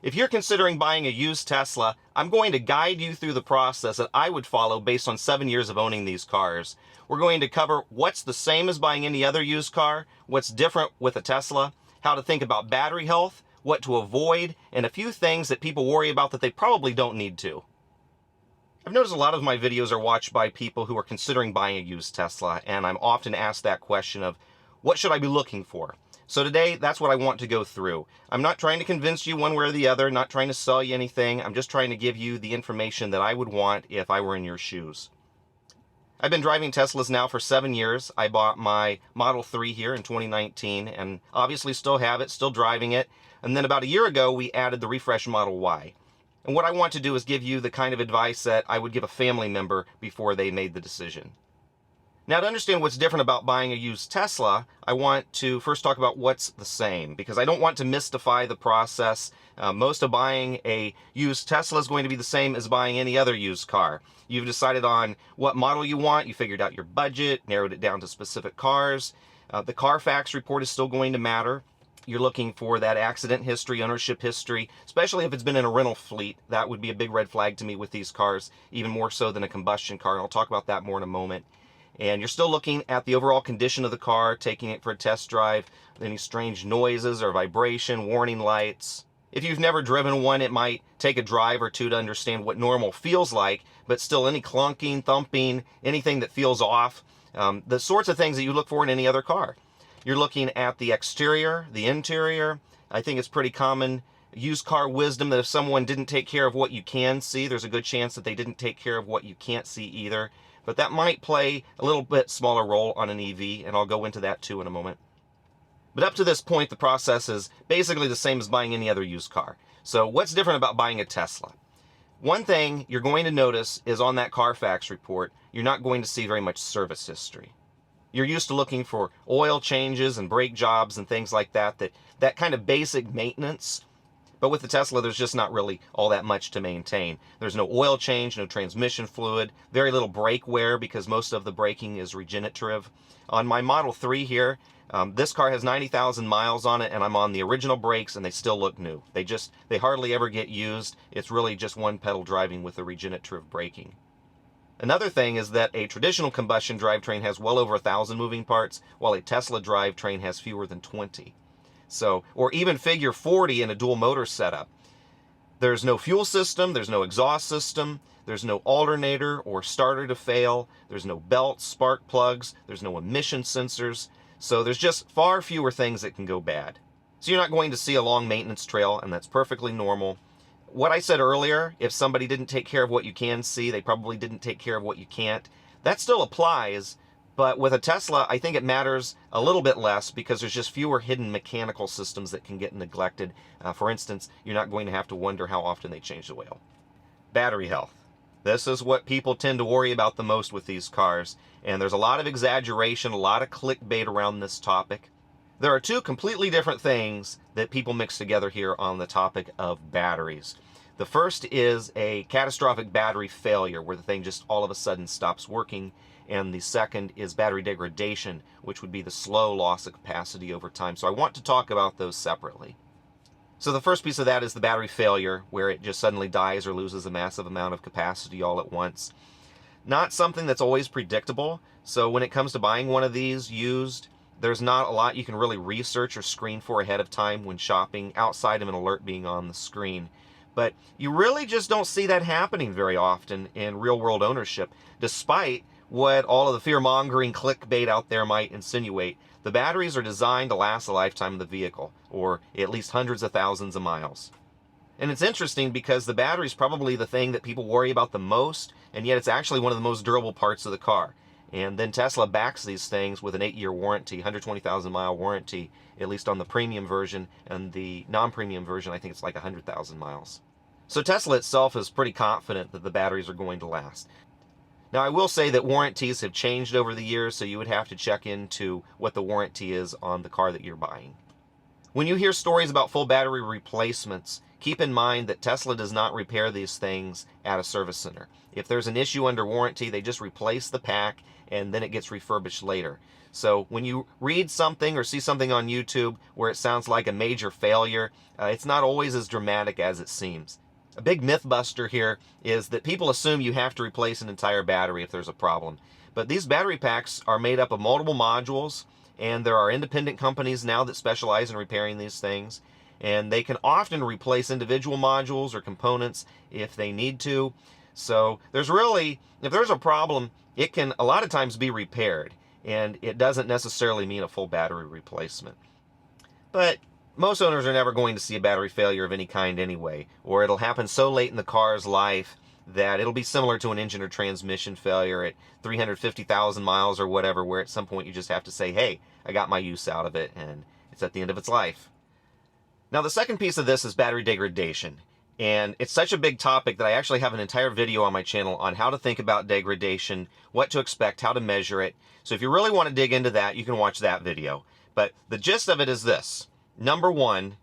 If you're considering buying a used Tesla, I'm going to guide you through the process that I would follow based on 7 years of owning these cars. We're going to cover what's the same as buying any other used car, what's different with a Tesla, how to think about battery health, what to avoid, and a few things that people worry about that they probably don't need to. I've noticed a lot of my videos are watched by people who are considering buying a used Tesla, and I'm often asked that question of, what should I be looking for? So today, that's what I want to go through. I'm not trying to convince you one way or the other, not trying to sell you anything. I'm just trying to give you the information that I would want if I were in your shoes. I've been driving Teslas now for 7 years. I bought my Model 3 here in 2019 and obviously still have it, still driving it. And then about a year ago, we added the refreshed Model Y. And what I want to do is give you the kind of advice that I would give a family member before they made the decision. Now, to understand what's different about buying a used Tesla, I want to first talk about what's the same, because I don't want to mystify the process. Most of buying a used Tesla is going to be the same as buying any other used car. You've decided on what model you want, you figured out your budget, narrowed it down to specific cars. The Carfax report is still going to matter. You're looking for that accident history, ownership history, especially if it's been in a rental fleet. That would be a big red flag to me with these cars, even more so than a combustion car, and I'll talk about that more in a moment. And you're still looking at the overall condition of the car, taking it for a test drive, any strange noises or vibration, warning lights. If you've never driven one, it might take a drive or two to understand what normal feels like, but still any clunking, thumping, anything that feels off, the sorts of things that you look for in any other car. You're looking at the exterior, the interior. I think it's pretty common used car wisdom that if someone didn't take care of what you can see, there's a good chance that they didn't take care of what you can't see either. But that might play a little bit smaller role on an EV, and I'll go into that too in a moment. But up to this point, the process is basically the same as buying any other used car. So what's different about buying a Tesla? One thing you're going to notice is on that Carfax report, you're not going to see very much service history. You're used to looking for oil changes and brake jobs and things like that, that kind of basic maintenance. But with the Tesla, there's just not really all that much to maintain. There's no oil change, no transmission fluid, very little brake wear because most of the braking is regenerative. On my Model 3 here, this car has 90,000 miles on it, and I'm on the original brakes, and they still look new. They hardly ever get used. It's really just one pedal driving with the regenerative braking. Another thing is that a traditional combustion drivetrain has well over 1,000 moving parts, while a Tesla drivetrain has fewer than 20. So, or even figure 40 in a dual motor setup. There's no fuel system, there's no exhaust system, there's no alternator or starter to fail, there's no belts, spark plugs, there's no emission sensors. So there's just far fewer things that can go bad. So you're not going to see a long maintenance trail, and that's perfectly normal. What I said earlier, if somebody didn't take care of what you can see, they probably didn't take care of what you can't. That still applies. But with a Tesla, I think it matters a little bit less because there's just fewer hidden mechanical systems that can get neglected. For instance, you're not going to have to wonder how often they change the oil. Battery health. This is what people tend to worry about the most with these cars. And there's a lot of exaggeration, a lot of clickbait around this topic. There are two completely different things that people mix together here on the topic of batteries. The first is a catastrophic battery failure where the thing just all of a sudden stops working. And the second is battery degradation, which would be the slow loss of capacity over time. So I want to talk about those separately. So the first piece of that is the battery failure, where it just suddenly dies or loses a massive amount of capacity all at once. Not something that's always predictable. So when it comes to buying one of these used, there's not a lot you can really research or screen for ahead of time when shopping outside of an alert being on the screen. But you really just don't see that happening very often in real-world ownership, despite what all of the fear-mongering clickbait out there might insinuate. The batteries are designed to last the lifetime of the vehicle, or at least hundreds of thousands of miles. And it's interesting because the battery is probably the thing that people worry about the most, and yet it's actually one of the most durable parts of the car. And then Tesla backs these things with an 8-year warranty, 120,000 mile warranty, at least on the premium version, and the non-premium version, I think it's like 100,000 miles. So Tesla itself is pretty confident that the batteries are going to last. Now, I will say that warranties have changed over the years, so you would have to check into what the warranty is on the car that you're buying. When you hear stories about full battery replacements, keep in mind that Tesla does not repair these things at a service center. If there's an issue under warranty, they just replace the pack and then it gets refurbished later. So when you read something or see something on YouTube where it sounds like a major failure, it's not always as dramatic as it seems. A big myth buster here is that people assume you have to replace an entire battery if there's a problem. But these battery packs are made up of multiple modules, and there are independent companies now that specialize in repairing these things. And they can often replace individual modules or components if they need to. So there's really, if there's a problem, it can a lot of times be repaired. And it doesn't necessarily mean a full battery replacement. But most owners are never going to see a battery failure of any kind anyway, or it'll happen so late in the car's life that it'll be similar to an engine or transmission failure at 350,000 miles or whatever, where at some point you just have to say, hey, I got my use out of it, and it's at the end of its life. Now, the second piece of this is battery degradation. And it's such a big topic that I actually have an entire video on my channel on how to think about degradation, what to expect, how to measure it. So if you really want to dig into that, you can watch that video. But the gist of it is this. Number one,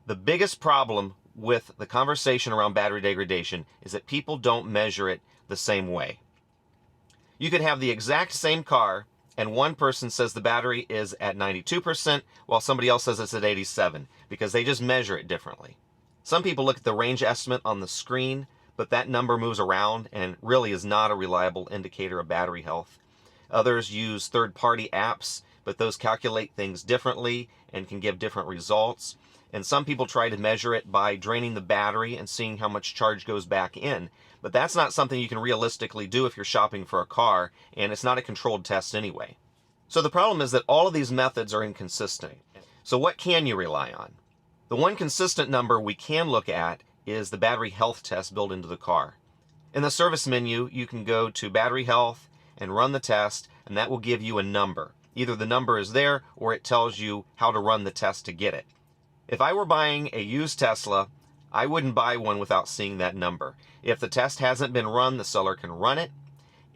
the biggest problem with the conversation around battery degradation is that people don't measure it the same way. You could have the exact same car and one person says the battery is at 92% while somebody else says it's at 87% because they just measure it differently. Some people look at the range estimate on the screen, but that number moves around and really is not a reliable indicator of battery health. Others use third-party apps, but those calculate things differently and can give different results. And some people try to measure it by draining the battery and seeing how much charge goes back in. But that's not something you can realistically do if you're shopping for a car, and it's not a controlled test anyway. So the problem is that all of these methods are inconsistent. So what can you rely on? The one consistent number we can look at is the battery health test built into the car. In the service menu, you can go to battery health and run the test, and that will give you a number. Either the number is there or it tells you how to run the test to get it. If I were buying a used Tesla, I wouldn't buy one without seeing that number. If the test hasn't been run, the seller can run it.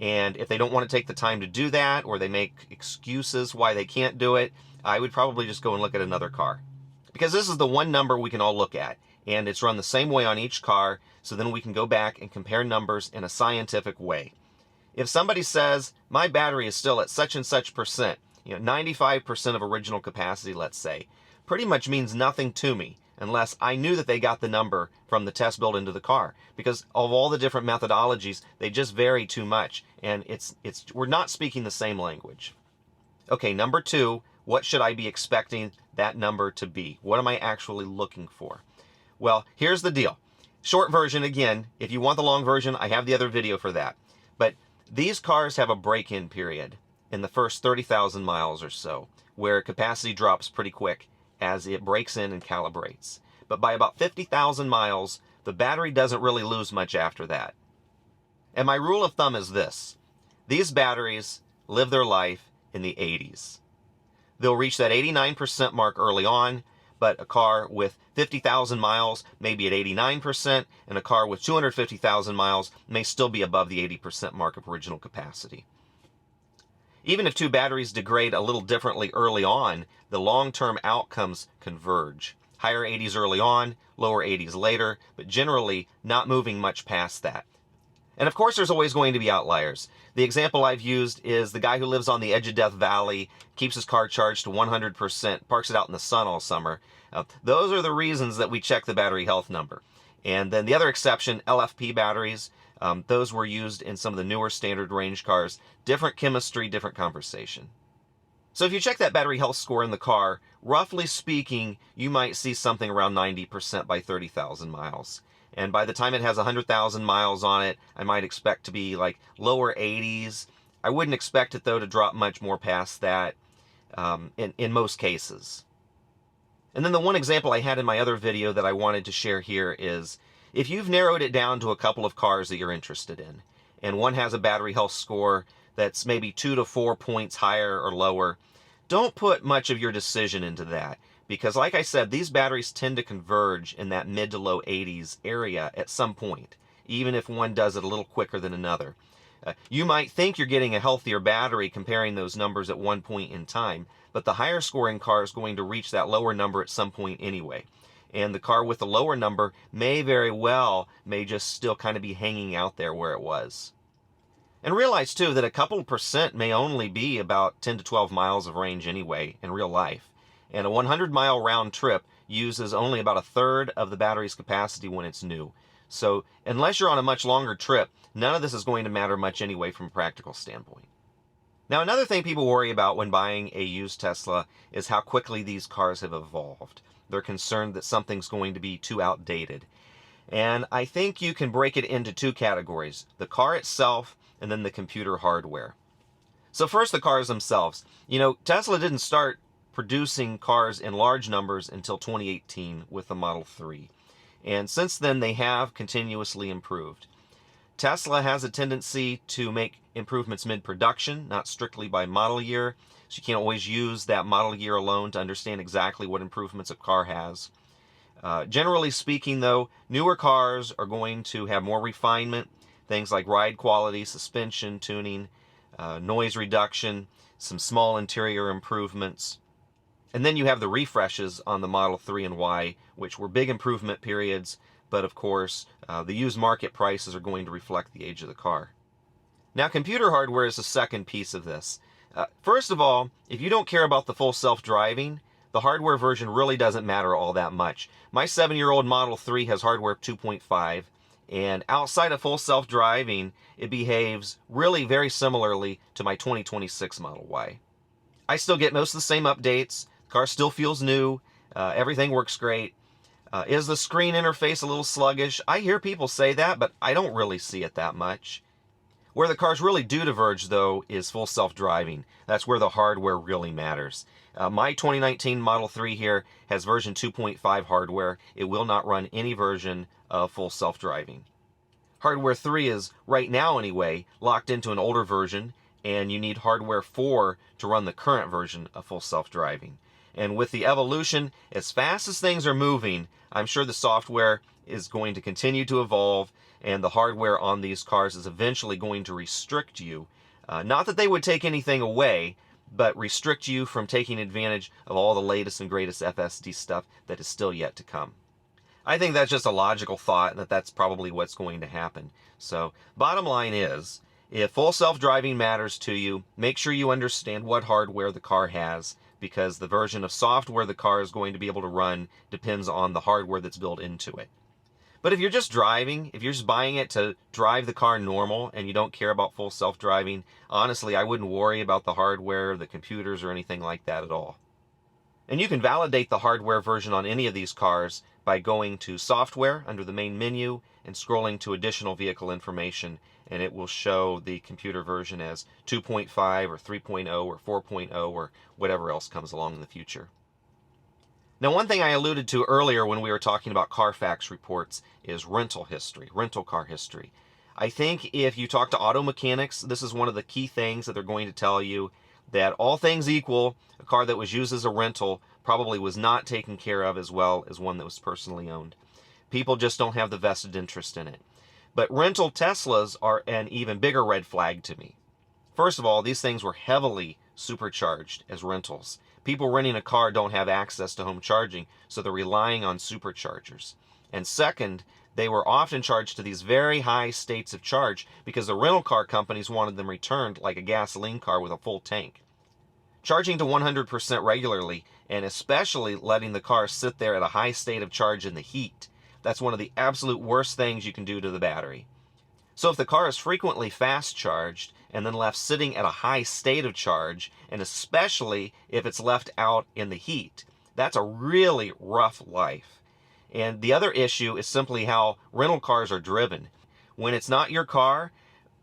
And if they don't want to take the time to do that, or they make excuses why they can't do it, I would probably just go and look at another car. Because this is the one number we can all look at, and it's run the same way on each car, so then we can go back and compare numbers in a scientific way. If somebody says, my battery is still at such and such percent, 95% of original capacity, let's say, pretty much means nothing to me unless I knew that they got the number from the test built into the car. Because of all the different methodologies, they just vary too much, and we're not speaking the same language. Okay, number two, what should I be expecting that number to be? What am I actually looking for? Well, here's the deal. Short version, again, if you want the long version, I have the other video for that. But these cars have a break-in period in the first 30,000 miles or so, where capacity drops pretty quick as it breaks in and calibrates. But by about 50,000 miles, the battery doesn't really lose much after that. And my rule of thumb is this. These batteries live their life in the 80s. They'll reach that 89% mark early on, but a car with 50,000 miles may be at 89%, and a car with 250,000 miles may still be above the 80% mark of original capacity. Even if two batteries degrade a little differently early on, the long-term outcomes converge. Higher 80s early on, lower 80s later, but generally not moving much past that. And of course there's always going to be outliers. The example I've used is the guy who lives on the edge of Death Valley, keeps his car charged to 100%, parks it out in the sun all summer. Those are the reasons that we check the battery health number. And then the other exception, LFP batteries, those were used in some of the newer standard range cars. Different chemistry, different conversation. So if you check that battery health score in the car, roughly speaking, you might see something around 90% by 30,000 miles. And by the time it has 100,000 miles on it, I might expect to be like lower 80s. I wouldn't expect it, though, to drop much more past that in most cases. And then the one example I had in my other video that I wanted to share here is if you've narrowed it down to a couple of cars that you're interested in, and one has a battery health score that's maybe 2 to 4 points higher or lower, don't put much of your decision into that. Because like I said, these batteries tend to converge in that mid to low 80s area at some point, even if one does it a little quicker than another. You might think you're getting a healthier battery comparing those numbers at one point in time, but the higher scoring car is going to reach that lower number at some point anyway. And the car with the lower number may just still kind of be hanging out there where it was. And realize too that a couple of percent may only be about 10 to 12 miles of range anyway in real life. And a 100-mile round trip uses only about a third of the battery's capacity when it's new. So unless you're on a much longer trip, none of this is going to matter much anyway from a practical standpoint. Now, another thing people worry about when buying a used Tesla is how quickly these cars have evolved. They're concerned that something's going to be too outdated. And I think you can break it into two categories: the car itself and then the computer hardware. So first, the cars themselves. Tesla didn't start producing cars in large numbers until 2018 with the Model 3. And since then, they have continuously improved. Tesla has a tendency to make improvements mid-production, not strictly by model year. So you can't always use that model year alone to understand exactly what improvements a car has. Generally speaking, though, newer cars are going to have more refinement, things like ride quality, suspension tuning, noise reduction, some small interior improvements. And then you have the refreshes on the Model 3 and Y, which were big improvement periods, but of course, the used market prices are going to reflect the age of the car. Now, computer hardware is the second piece of this. First of all, if you don't care about the full self-driving, the hardware version really doesn't matter all that much. My 7-year-old Model 3 has hardware 2.5, and outside of full self-driving, it behaves really very similarly to my 2026 Model Y. I still get most of the same updates. The car still feels new. Everything works great. Is the screen interface a little sluggish? I hear people say that, but I don't really see it that much. Where the cars really do diverge, though, is full self-driving. That's where the hardware really matters. My 2019 Model 3 here has version 2.5 hardware. It will not run any version of full self-driving. Hardware 3 is, right now anyway, locked into an older version, and you need hardware 4 to run the current version of full self-driving. And with the evolution, as fast as things are moving, I'm sure the software is going to continue to evolve, and the hardware on these cars is eventually going to restrict you. Not that they would take anything away, but restrict you from taking advantage of all the latest and greatest FSD stuff that is still yet to come. I think that's just a logical thought, and that's probably what's going to happen. So, bottom line is, if full self-driving matters to you, make sure you understand what hardware the car has, because the version of software the car is going to be able to run depends on the hardware that's built into it. But if you're just driving, if you're just buying it to drive the car normal and you don't care about full self-driving, honestly, I wouldn't worry about the hardware, the computers, or anything like that at all. And you can validate the hardware version on any of these cars by going to Software under the main menu and scrolling to Additional Vehicle Information, and it will show the computer version as 2.5 or 3.0 or 4.0 or whatever else comes along in the future. Now, one thing I alluded to earlier when we were talking about Carfax reports is rental history, rental car history. I think if you talk to auto mechanics, this is one of the key things that they're going to tell you, that all things equal, a car that was used as a rental probably was not taken care of as well as one that was personally owned. People just don't have the vested interest in it. But rental Teslas are an even bigger red flag to me. First of all, these things were heavily supercharged as rentals. People renting a car don't have access to home charging, so they're relying on superchargers. And second, they were often charged to these very high states of charge because the rental car companies wanted them returned like a gasoline car with a full tank. Charging to 100% regularly, and especially letting the car sit there at a high state of charge in the heat, that's one of the absolute worst things you can do to the battery. So if the car is frequently fast charged and then left sitting at a high state of charge, and especially if it's left out in the heat, that's a really rough life. And the other issue is simply how rental cars are driven. When it's not your car,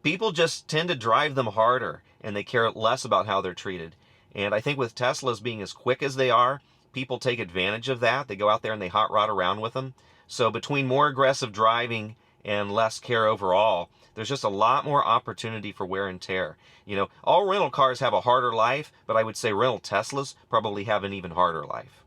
people just tend to drive them harder, and they care less about how they're treated. And I think with Teslas being as quick as they are, people take advantage of that. They go out there and they hot rod around with them. So between more aggressive driving and less care overall, there's just a lot more opportunity for wear and tear. All rental cars have a harder life, but I would say rental Teslas probably have an even harder life.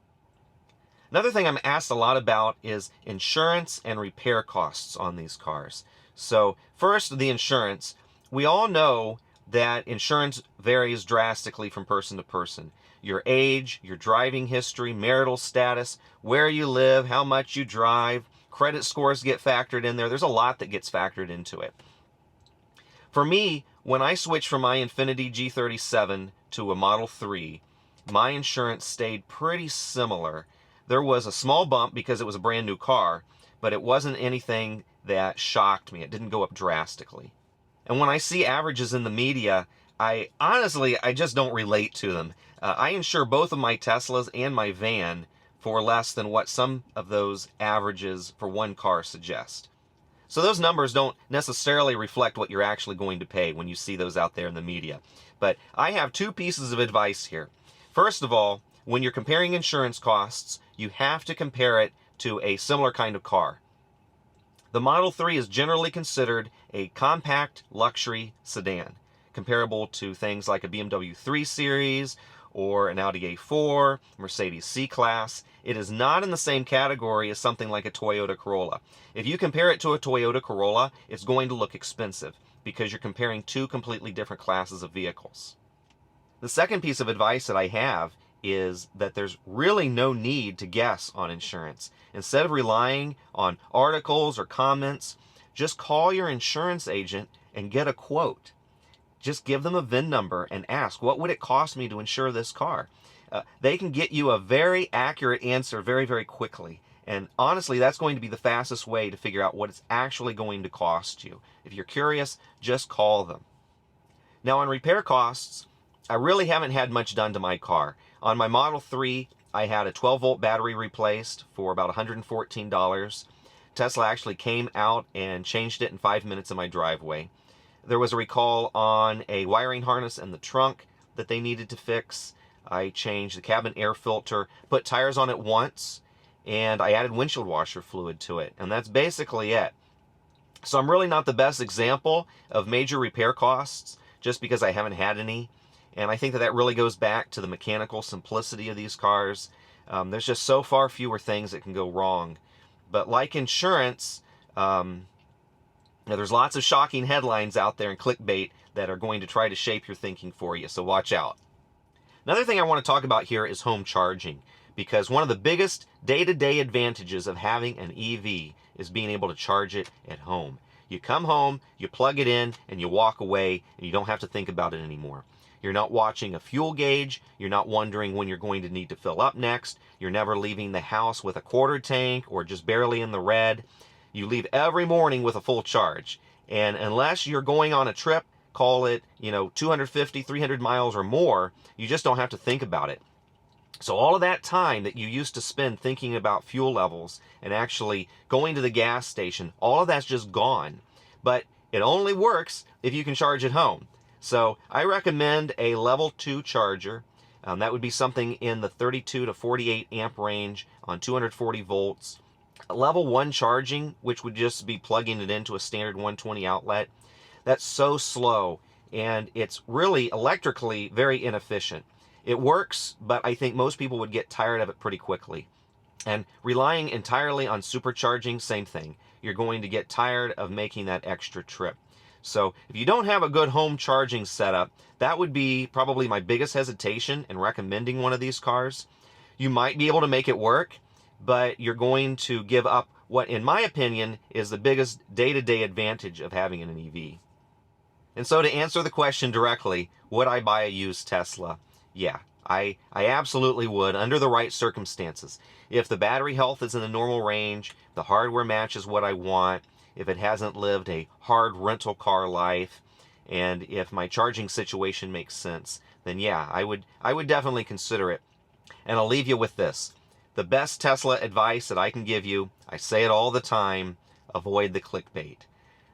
Another thing I'm asked a lot about is insurance and repair costs on these cars. So first, the insurance. We all know that insurance varies drastically from person to person. Your age, your driving history, marital status, where you live, how much you drive, credit scores get factored in there. There's a lot that gets factored into it. For me, when I switched from my Infiniti G37 to a Model 3, my insurance stayed pretty similar. There was a small bump because it was a brand new car, but it wasn't anything that shocked me. It didn't go up drastically. And when I see averages in the media, I just don't relate to them. I insure both of my Teslas and my van for less than what some of those averages for one car suggest. So those numbers don't necessarily reflect what you're actually going to pay when you see those out there in the media. But I have two pieces of advice here. First of all, when you're comparing insurance costs, you have to compare it to a similar kind of car. The Model 3 is generally considered a compact luxury sedan, comparable to things like a BMW 3 Series or an Audi A4, Mercedes C-Class. It is not in the same category as something like a Toyota Corolla. If you compare it to a Toyota Corolla, it's going to look expensive because you're comparing two completely different classes of vehicles. The second piece of advice that I have is that there's really no need to guess on insurance. Instead of relying on articles or comments, just call your insurance agent and get a quote. Just give them a VIN number and ask, what would it cost me to insure this car? They can get you a very accurate answer very, very quickly. And honestly, that's going to be the fastest way to figure out what it's actually going to cost you. If you're curious, just call them. Now, on repair costs, I really haven't had much done to my car. On my Model 3, I had a 12-volt battery replaced for about $114. Tesla actually came out and changed it in 5 minutes in my driveway. There was a recall on a wiring harness in the trunk that they needed to fix. I changed the cabin air filter, put tires on it once, and I added windshield washer fluid to it. And that's basically it. So I'm really not the best example of major repair costs just because I haven't had any. And I think that really goes back to the mechanical simplicity of these cars. There's just so far fewer things that can go wrong. But like insurance, there's lots of shocking headlines out there and clickbait that are going to try to shape your thinking for you, so watch out. Another thing I want to talk about here is home charging, because one of the biggest day-to-day advantages of having an EV is being able to charge it at home. You come home, you plug it in, and you walk away, and you don't have to think about it anymore. You're not watching a fuel gauge. You're not wondering when you're going to need to fill up next. You're never leaving the house with a quarter tank or just barely in the red. You leave every morning with a full charge. And unless you're going on a trip, call it, 250, 300 miles or more, you just don't have to think about it. So all of that time that you used to spend thinking about fuel levels and actually going to the gas station, all of that's just gone. But it only works if you can charge at home. So I recommend a level 2 charger. That would be something in the 32 to 48 amp range on 240 volts. Level 1 charging, which would just be plugging it into a standard 120 outlet, that's so slow, and it's really electrically very inefficient. It works, but I think most people would get tired of it pretty quickly. And relying entirely on supercharging, same thing. You're going to get tired of making that extra trip. So if you don't have a good home charging setup, that would be probably my biggest hesitation in recommending one of these cars. You might be able to make it work, but you're going to give up what, in my opinion, is the biggest day-to-day advantage of having an EV. And so to answer the question directly, would I buy a used Tesla? Yeah, I absolutely would under the right circumstances. If the battery health is in the normal range, the hardware matches what I want, if it hasn't lived a hard rental car life, and if my charging situation makes sense, then yeah, I would definitely consider it. And I'll leave you with this. The best Tesla advice that I can give you, I say it all the time, avoid the clickbait.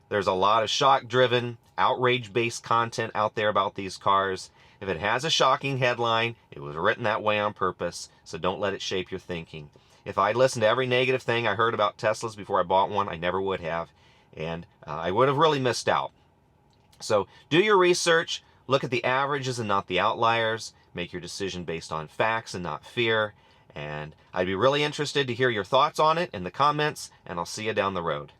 There's a lot of shock-driven, outrage-based content out there about these cars. If it has a shocking headline, it was written that way on purpose, so don't let it shape your thinking. If I listened to every negative thing I heard about Teslas before I bought one, I never would have, and I would have really missed out. So do your research, look at the averages and not the outliers, make your decision based on facts and not fear, and I'd be really interested to hear your thoughts on it in the comments, and I'll see you down the road.